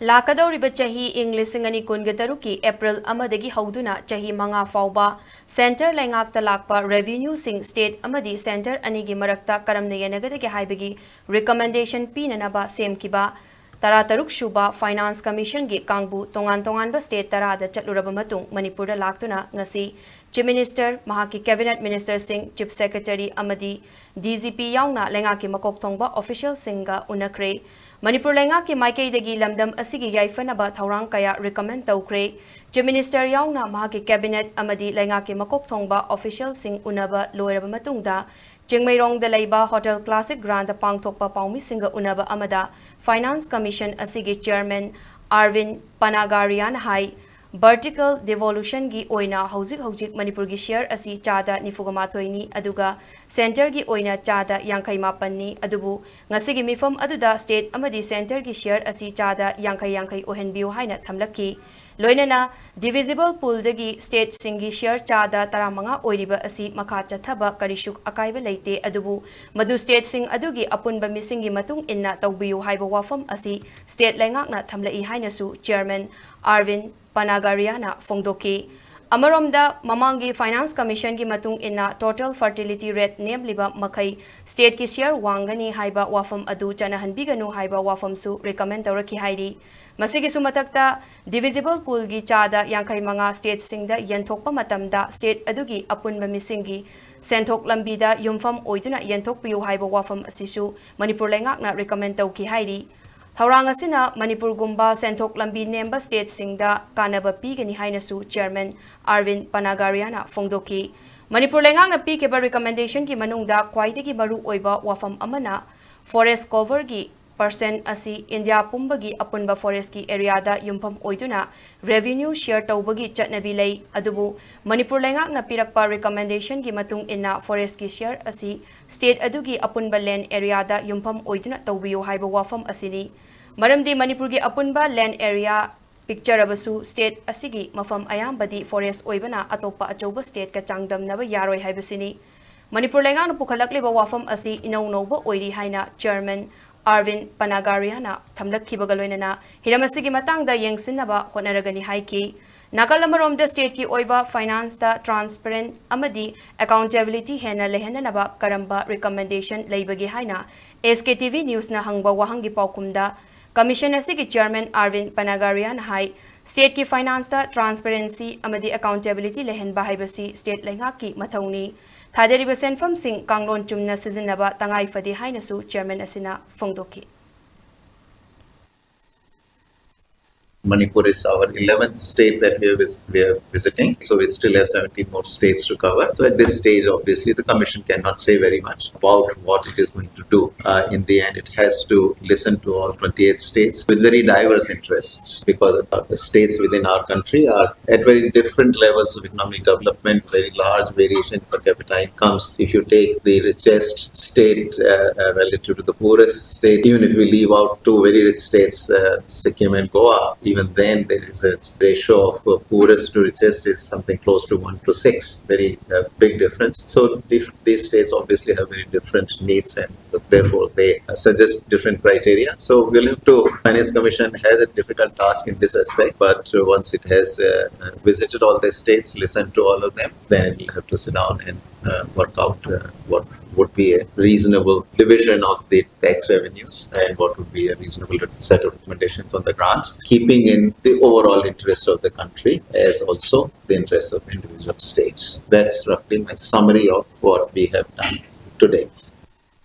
Lakadoriba chahi English singani kungataruki April amadagi hauduna chahi manga fauba Center Lengakta lakpa Revenue Sing State amadi Center anigi marakta karamna yanagadagi haibagi recommendation pinanaba semkiba Tarataruk Shuba Finance Commission gi Kangbu Tongan ba State Tarada chatluraba matung Manipur da laktuna ngasi Chief Minister Mahaki Cabinet Minister Singh Chief Secretary amadi DGP yauna lengaki makok thongba official singa unakre Manipur lengaki maikei dagi lamdam asigi yaifanaba thaurang kaya recommend tawkre Chief Minister yauna mahaki Cabinet amadi lengaki makok thongba official sing unaba loiraba matungda Chingmairong da Laiba Hotel Classic Grand Pangthokpa Paumi Singa Unaba Amada Finance Commission asigi Chairman Arvind Panagarian Hai Vertical Devolution gi oina hojik Manipur gi share asi Chada nifugamathoi aduga Center gi oina Chada yankai mapanni adubu ngasigi mifam aduda State amadi Center gi share asi Chada yankai ohenbiu haina thamlaki Loinana divisible pool dagi State singi share Chada taramanga oiriba asi makha chathaba karishuk akaiba leite adubu madu State sing adugi apunba misingi matung inna tawbiu haiba wafam asi State lengakna thamlai haina su Chairman Arvind Panagariana Fongdoki Amaromda Mamangi Finance Commission gi matung inna total fertility rate name liba makai State ki share wangani haiba wafam adu chanahan biganu haiba wafam su recommend tawraki hairi Masigi sumatakta divisible pool gi Chada yankai manga State singda yanthokpa matamda State adugi apunba misingi senthok lambida yumfam oiduna yanthok piu haiba wafam asisu Manipur lengakna recommend tawki hairi Thaurang asina Manipur gumba senthok lambi nemba State singda kanaba pigani hainasu Chairman Arvind Panagariana Fongdoki Manipur lengakna pikeba recommendation ki manungda khwaidagi maru oiba wafam amana forest cover gi percent asi India pumbagi apunba forest ki area da yumpham oiduna revenue share tawbagi chatnabi lei adubu Manipur lengakna pirakpa recommendation gi matung inna forest ki share asi state adugi apunba land area da yumpham oiduna tawbiyo haiba wafam asini maramdi Manipur gi apunba land area picture abasu state asigi mafam ayambadi forest oibana atopa achoba state ka changdamnaba yaroi haibasini Manipur lengakna pukhalakliba wafam asi inaunoba oiri haina Chairman Arvind Panagariana thamlakhibaga loinana hiramasigi matangda yengsinnaba honaragani haiki Nakalamarom the state ki oiva finance da transparent amadi accountability hena lehenanaba karamba recommendation leibagi haina SKTV news na hangba wahangi paukumda Commission asigi Chairman Arvind Panagarian hai state ki finance da transparency amadi accountability lehen bahaibasi state lengaki mathauni Thaderiba senfam sing kanglon chumna sizinaba tangai fadi hainasu Chairman asina Fongdoki Manipur is our 11th state that we are visiting, so we still have 17 more states to cover. So at this stage, obviously, the Commission cannot say very much about what it is going to do. In the end, it has to listen to all 28 states with very diverse interests because the states within our country are at very different levels of economic development, very large variation per capita incomes. If you take the richest state relative to the poorest state, even if we leave out two very rich states, Sikkim and Goa, even then there is a ratio of poorest to richest is something close to 1 to 6, very big difference. So these states obviously have very different needs and therefore they suggest different criteria. So we'll have to, Finance Commission has a difficult task in this respect, but once it has visited all the states, listened to all of them, then it will have to sit down and work out what would be a reasonable division of the tax revenues and what would be a reasonable set of recommendations on the grants, keeping in the overall interest of the country as also the interests of individual states. That's roughly my summary of what we have done today.